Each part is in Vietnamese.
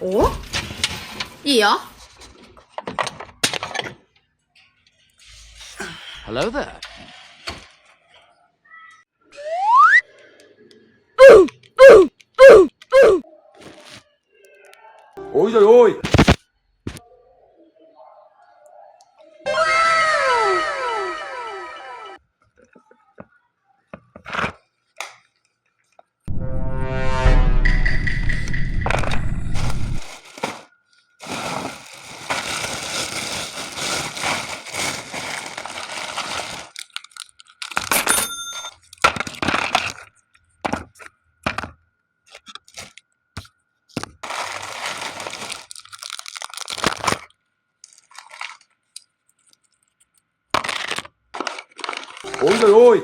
Ủa? Gì vậy? Hello there. Ôi trời ơi. Ôi trời ơi.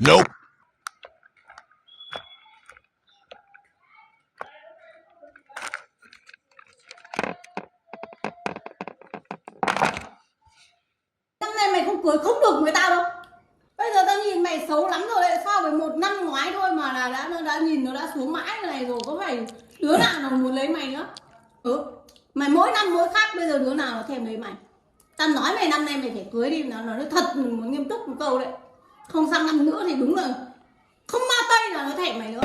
Nope. Năm nay mày không cưới không được người ta đâu. Bây giờ tao nhìn mày xấu lắm rồi đấy, so với một năm ngoái thôi mà là đã nhìn nó đã xuống mãi như này rồi, có phải đứa nào nó muốn lấy mày nữa? Mày mỗi năm mỗi khác, bây giờ đứa nào nó thèm lấy mày? Tao nói mày năm nay mày phải cưới đi, nó nói thật, mình muốn nghiêm túc một câu đấy. Không sang năm nữa thì đúng là không ma tây là nó thèm mày nữa.